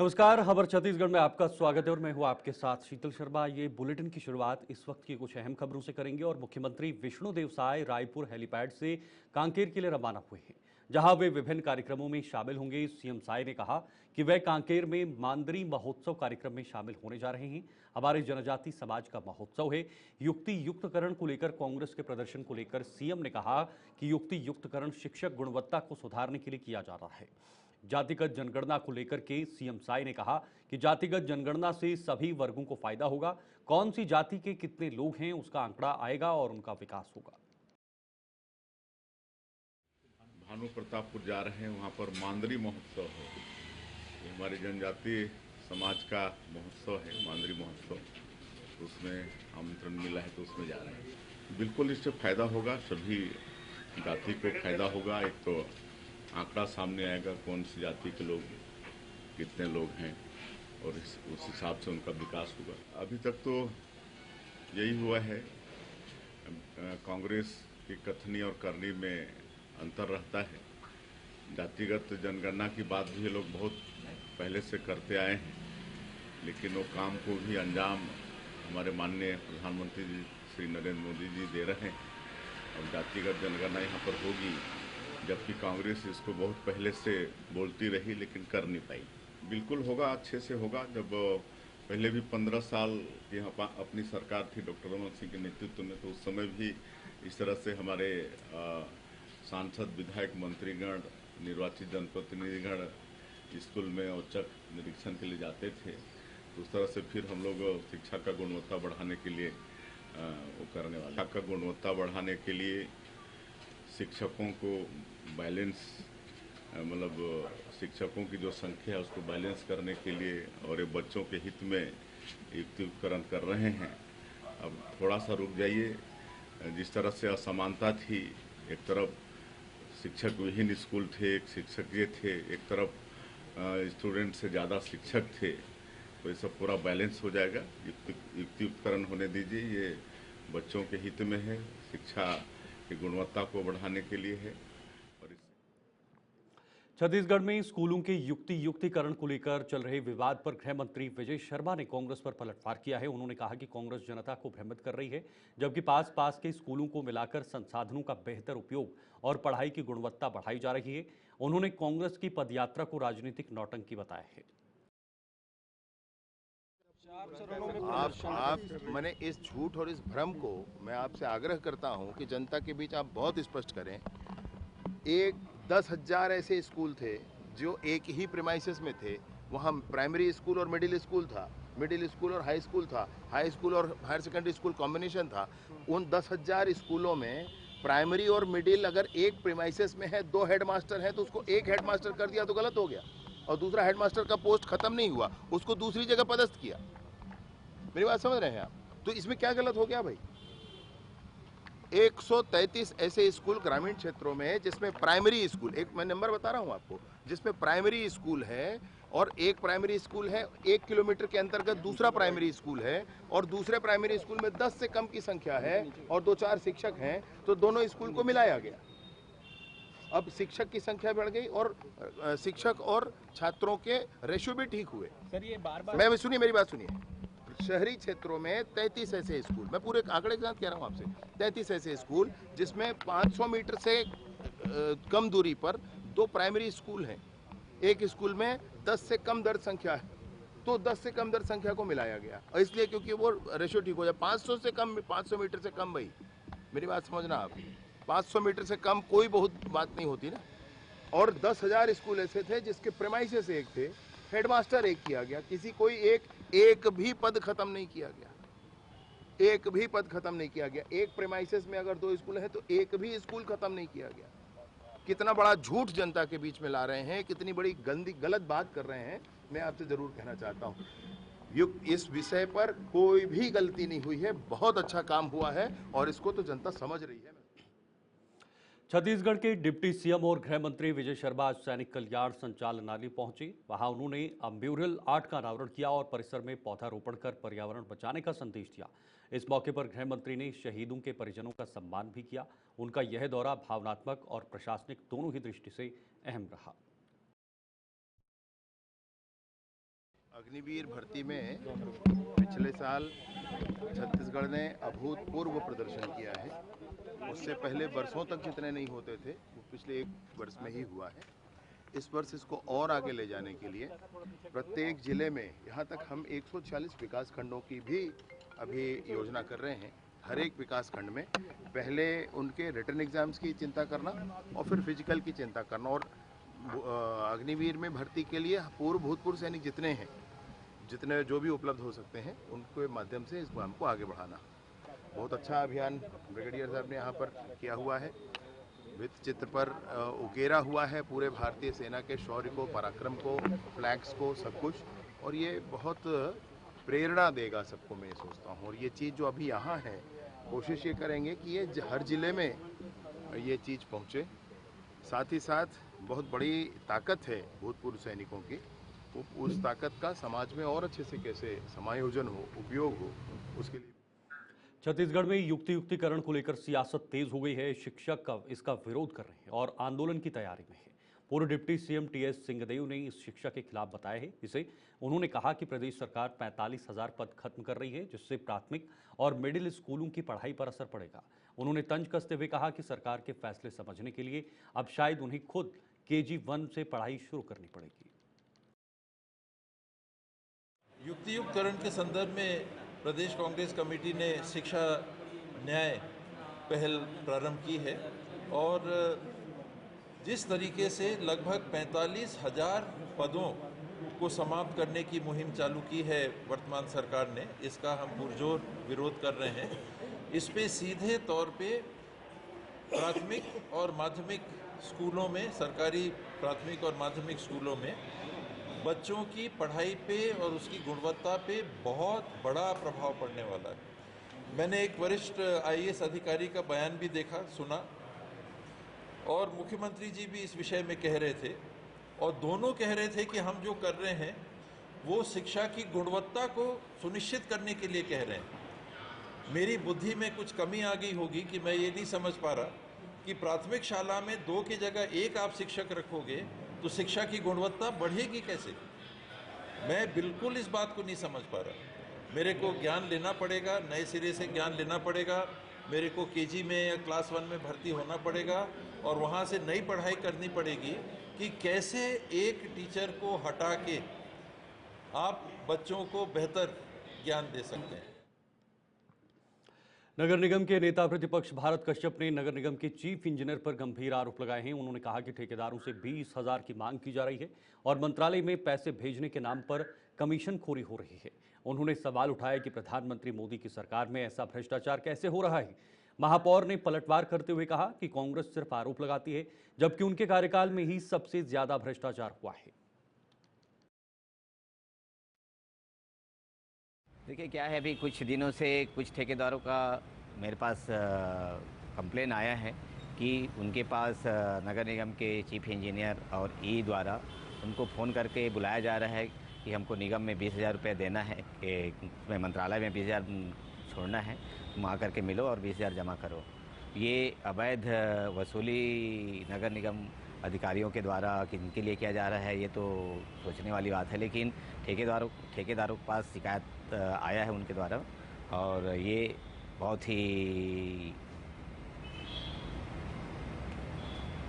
नमस्कार। खबर छत्तीसगढ़ में आपका स्वागत है और मैं हूं आपके साथ शीतल शर्मा। ये बुलेटिन की शुरुआत इस वक्त की कुछ अहम खबरों से करेंगे और मुख्यमंत्री विष्णुदेव साय रायपुर हेलीपैड से कांकेर के लिए रवाना हुए हैं, जहां वे विभिन्न कार्यक्रमों में शामिल होंगे। सीएम साय ने कहा कि वे कांकेर में मांदरी महोत्सव कार्यक्रम में शामिल होने जा रहे हैं। हमारे जनजाति समाज का महोत्सव है। युक्ति युक्तकरण को लेकर कांग्रेस के प्रदर्शन को लेकर सीएम ने कहा कि युक्ति युक्तकरण शिक्षक गुणवत्ता को सुधारने के लिए किया जा रहा है। जातिगत जनगणना को लेकर के सीएम साय ने कहा कि जातिगत जनगणना से सभी वर्गों को फायदा होगा। कौन सी जाति के कितने लोग हैं उसका आंकड़ा आएगा और उनका विकास होगा। भानु प्रतापपुर जा रहे हैं, वहाँ पर मांदरी महोत्सव है। ये हमारे जनजातीय समाज का महोत्सव है, मांदरी महोत्सव। उसमें आमंत्रण मिला है तो उसमें जा रहे हैं। बिल्कुल इससे फायदा होगा, सभी जाति को फायदा होगा। एक तो आंकड़ा सामने आएगा, कौन सी जाति के लोग कितने लोग हैं और उस हिसाब से उनका विकास होगा। अभी तक तो यही हुआ है। कांग्रेस की कथनी और करनी में अंतर रहता है। जातिगत जनगणना की बात भी ये लोग बहुत पहले से करते आए हैं, लेकिन वो काम को भी अंजाम हमारे माननीय प्रधानमंत्री जी श्री नरेंद्र मोदी जी दे रहे हैं। अब जातिगत जनगणना यहाँ पर होगी, जबकि कांग्रेस इसको बहुत पहले से बोलती रही लेकिन कर नहीं पाई। बिल्कुल होगा, अच्छे से होगा। जब पहले भी 15 साल यहाँ अपनी सरकार थी डॉक्टर रमन सिंह के नेतृत्व में, तो उस समय भी इस तरह से हमारे सांसद, विधायक, मंत्रीगण, निर्वाचित जनप्रतिनिधिगण स्कूल में औचक निरीक्षण के लिए जाते थे। तो उस तरह से फिर हम लोग शिक्षा का गुणवत्ता बढ़ाने के लिए वो करने वाले। शिक्षा का गुणवत्ता बढ़ाने के लिए शिक्षकों को बैलेंस, मतलब शिक्षकों की जो संख्या है उसको बैलेंस करने के लिए और ये बच्चों के हित में युक्तिकरण कर रहे हैं। अब थोड़ा सा रुक जाइए। जिस तरह से असमानता थी, एक तरफ शिक्षक विहीन स्कूल थे, एक शिक्षक ये थे, एक तरफ स्टूडेंट से ज़्यादा शिक्षक थे, तो ये सब पूरा बैलेंस हो जाएगा। युक्तिकरण होने दीजिए, ये बच्चों के हित में है, शिक्षा की गुणवत्ता को बढ़ाने के लिए है। और छत्तीसगढ़ में स्कूलों के युक्तिकरण को लेकर चल रहे विवाद पर गृह मंत्री विजय शर्मा ने कांग्रेस पर पलटवार किया है। उन्होंने कहा कि कांग्रेस जनता को भ्रमित कर रही है, जबकि पास के स्कूलों को मिलाकर संसाधनों का बेहतर उपयोग और पढ़ाई की गुणवत्ता बढ़ाई जा रही है। उन्होंने कांग्रेस की पदयात्रा को राजनीतिक नौटंकी बताया है। आप मैंने इस झूठ और इस भ्रम को मैं आपसे आग्रह करता हूं कि जनता के बीच आप बहुत स्पष्ट करें। 10,000 ऐसे स्कूल थे जो एक ही प्रीमाइसेस में थे। वहाँ प्राइमरी स्कूल और मिडिल स्कूल था, मिडिल स्कूल और हाई स्कूल था, हाई स्कूल और हायर सेकेंडरी स्कूल कॉम्बिनेशन था। उन 10,000 स्कूलों में प्राइमरी और मिडिल अगर एक प्रीमाइसेस में है, 2 हेडमास्टर हैं, तो उसको एक हेडमास्टर कर दिया तो गलत हो गया। और दूसरा हेडमास्टर का पोस्ट खत्म नहीं हुआ, उसको दूसरी जगह पदस्थ किया। मेरी बात समझ रहे हैं आप? तो इसमें क्या गलत हो गया भाई? 133 ऐसे स्कूल ग्रामीण क्षेत्रों में जिसमें प्राइमरी स्कूल, एक मैं नंबर बता रहा हूं आपको, जिसमें प्राइमरी स्कूल है और एक प्राइमरी स्कूल है, 1 किलोमीटर के अंतर्गत दूसरा प्राइमरी स्कूल है और दूसरे प्राइमरी स्कूल में 10 से कम की संख्या है और 2-4 शिक्षक हैं, तो दोनों स्कूल को मिलाया गया। अब शिक्षक की संख्या बढ़ गई और शिक्षक और छात्रों के रेशियो भी ठीक हुए। सर ये बार-बार मैं सुनिए, मेरी बात सुनिए। शहरी क्षेत्रों में 33 ऐसे स्कूल, मैं पूरे आंकड़े के साथ कह रहा हूं आपसे, 33 ऐसे स्कूल जिसमें 500 मीटर से कम दूरी पर 2 प्राइमरी स्कूल हैं। एक स्कूल में 10 से कम दर्ज संख्या है, तो 10 से कम दर्ज संख्या को मिलाया गया, और इसलिए क्योंकि वो रेशियो ठीक हो जाए। 500 से कम, 500 मीटर से कम, भाई मेरी बात समझना आप, 500 मीटर से कम कोई बहुत बात नहीं होती ना। और 10,000 स्कूल ऐसे थे जिसके प्रेमाइसेस एक थे, हेडमास्टर एक किया गया, किसी कोई एक भी पद खत्म नहीं किया गया, एक भी पद खत्म नहीं किया गया। एक प्रेमाइसेस में अगर 2 स्कूल है तो एक भी स्कूल खत्म नहीं किया गया। कितना बड़ा झूठ जनता के बीच में ला रहे हैं, कितनी बड़ी गंदी गलत बात कर रहे हैं, मैं आपसे जरूर कहना चाहता हूं। इस विषय पर कोई भी गलती नहीं हुई है, बहुत अच्छा काम हुआ है और इसको तो जनता समझ रही है। छत्तीसगढ़ के डिप्टी सीएम और गृह मंत्री विजय शर्मा आज सैनिक कल्याण संचालनालय पहुंचे। वहां उन्होंने म्यूरल आर्ट का अनावरण किया और परिसर में पौधारोपण कर पर्यावरण बचाने का संदेश दिया। इस मौके पर गृह मंत्री ने शहीदों के परिजनों का सम्मान भी किया। उनका यह दौरा भावनात्मक और प्रशासनिक दोनों ही दृष्टि से अहम रहा। अग्निवीर भर्ती में पिछले साल छत्तीसगढ़ ने अभूतपूर्व प्रदर्शन किया है। उससे पहले वर्षों तक जितने नहीं होते थे वो पिछले एक वर्ष में ही हुआ है। इस वर्ष इसको और आगे ले जाने के लिए प्रत्येक जिले में, यहाँ तक हम 140 विकास खंडों की भी अभी योजना कर रहे हैं। हर एक विकास खंड में पहले उनके रिटन एग्जाम्स की चिंता करना और फिर फिजिकल की चिंता करना, और अग्निवीर में भर्ती के लिए भूतपूर्व सैनिक जितने जो भी उपलब्ध हो सकते हैं उनके माध्यम से इस काम को आगे बढ़ाना। बहुत अच्छा अभियान ब्रिगेडियर साहब ने यहाँ पर किया हुआ है। वृत्त चित्र पर उकेरा हुआ है पूरे भारतीय सेना के शौर्य को, पराक्रम को, फ्लैग्स को, सब कुछ, और ये बहुत प्रेरणा देगा सबको, मैं सोचता हूँ। और ये चीज़ जो अभी यहाँ है, कोशिश ये करेंगे कि ये हर जिले में ये चीज़ पहुँचे। साथ ही साथ बहुत बड़ी ताकत है भूतपूर्व सैनिकों की, उस ताकत का समाज में और अच्छे से कैसे समायोजन हो, उपयोग हो, उसके लिए। छत्तीसगढ़ में युक्तिकरण को लेकर सियासत तेज हो गई है। शिक्षक इसका विरोध कर रहे हैं और आंदोलन की तैयारी में है। पूर्व डिप्टी सीएम टीएस सिंहदेव ने इस शिक्षा के खिलाफ बताया है इसे। उन्होंने कहा कि प्रदेश सरकार 45,000 पद खत्म कर रही है, जिससे प्राथमिक और मिडिल स्कूलों की पढ़ाई पर असर पड़ेगा। उन्होंने तंज कसते हुए कहा कि सरकार के फैसले समझने के लिए अब शायद उन्हें खुद KG1 से पढ़ाई शुरू करनी पड़ेगी। युक्तियुक्तकरण के संदर्भ में प्रदेश कांग्रेस कमेटी ने शिक्षा न्याय पहल प्रारंभ की है, और जिस तरीके से लगभग 45,000 पदों को समाप्त करने की मुहिम चालू की है वर्तमान सरकार ने, इसका हम पुरजोर विरोध कर रहे हैं। इस पे सीधे तौर पे प्राथमिक और माध्यमिक स्कूलों में, सरकारी प्राथमिक और माध्यमिक स्कूलों में बच्चों की पढ़ाई पे और उसकी गुणवत्ता पे बहुत बड़ा प्रभाव पड़ने वाला है। मैंने एक वरिष्ठ IAS अधिकारी का बयान भी देखा, सुना, और मुख्यमंत्री जी भी इस विषय में कह रहे थे, और दोनों कह रहे थे कि हम जो कर रहे हैं वो शिक्षा की गुणवत्ता को सुनिश्चित करने के लिए कह रहे हैं। मेरी बुद्धि में कुछ कमी आ गई होगी कि मैं ये नहीं समझ पा रहा कि प्राथमिक शाला में 2 की जगह 1 आप शिक्षक रखोगे तो शिक्षा की गुणवत्ता बढ़ेगी कैसे। मैं बिल्कुल इस बात को नहीं समझ पा रहा। मेरे को ज्ञान लेना पड़ेगा, नए सिरे से ज्ञान लेना पड़ेगा, मेरे को KG में या क्लास 1 में भर्ती होना पड़ेगा, और वहाँ से नई पढ़ाई करनी पड़ेगी कि कैसे एक टीचर को हटा के आप बच्चों को बेहतर ज्ञान दे सकते हैं। नगर निगम के नेता प्रतिपक्ष भारत कश्यप ने नगर निगम के चीफ इंजीनियर पर गंभीर आरोप लगाए हैं। उन्होंने कहा कि ठेकेदारों से 20,000 की मांग की जा रही है और मंत्रालय में पैसे भेजने के नाम पर कमीशनखोरी हो रही है। उन्होंने सवाल उठाया कि प्रधानमंत्री मोदी की सरकार में ऐसा भ्रष्टाचार कैसे हो रहा है। महापौर ने पलटवार करते हुए कहा कि कांग्रेस सिर्फ आरोप लगाती है, जबकि उनके कार्यकाल में ही सबसे ज्यादा भ्रष्टाचार हुआ है। देखिए क्या है, अभी कुछ दिनों से कुछ ठेकेदारों का मेरे पास कंप्लेन आया है कि उनके पास नगर निगम के चीफ इंजीनियर और ई द्वारा उनको फ़ोन करके बुलाया जा रहा है कि हमको निगम में 20,000 रुपये देना है, कि उसमें मंत्रालय में 20,000 छोड़ना है, तुम आ करके मिलो और 20,000 जमा करो। ये अवैध वसूली नगर निगम अधिकारियों के द्वारा किनके लिए किया जा रहा है, ये तो सोचने वाली बात है। लेकिन ठेकेदारों के पास शिकायत आया है उनके द्वारा, और ये बहुत ही,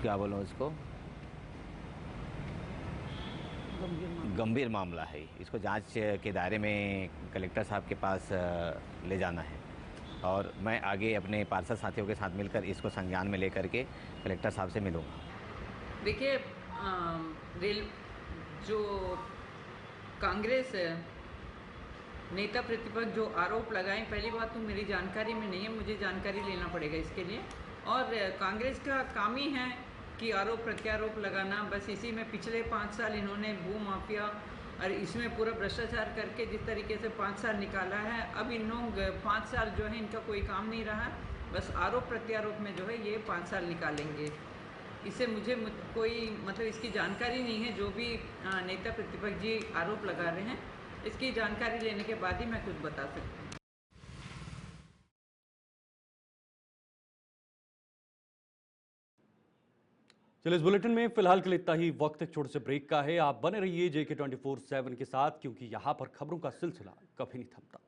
क्या बोलूँ इसको, गंभीर मामला है। इसको जांच के दायरे में कलेक्टर साहब के पास ले जाना है, और मैं आगे अपने पार्षद साथियों के साथ मिलकर इसको संज्ञान में लेकर के कलेक्टर साहब से मिलूँगा। देखिए, जो कांग्रेस नेता प्रतिपक्ष जो आरोप लगाएं, पहली बात तो मेरी जानकारी में नहीं है, मुझे जानकारी लेना पड़ेगा इसके लिए। और कांग्रेस का काम ही है कि आरोप प्रत्यारोप लगाना, बस इसी में पिछले 5 साल इन्होंने भू माफिया और इसमें पूरा भ्रष्टाचार करके जिस तरीके से 5 साल निकाला है, अब इन लोग 5 साल जो है इनका कोई काम नहीं रहा, बस आरोप प्रत्यारोप में जो है ये 5 साल निकालेंगे। इससे मुझे कोई मतलब इसकी जानकारी नहीं है। जो भी नेता प्रतिपक्ष जी आरोप लगा रहे हैं, इसकी जानकारी लेने के बाद ही मैं कुछ बता सकती हूँ। चलिए इस बुलेटिन में फिलहाल के लिए इतना ही। वक्त एक छोटे से ब्रेक का है। आप बने रहिए JK 24/7 के साथ, क्योंकि यहां पर खबरों का सिलसिला कभी नहीं थमता।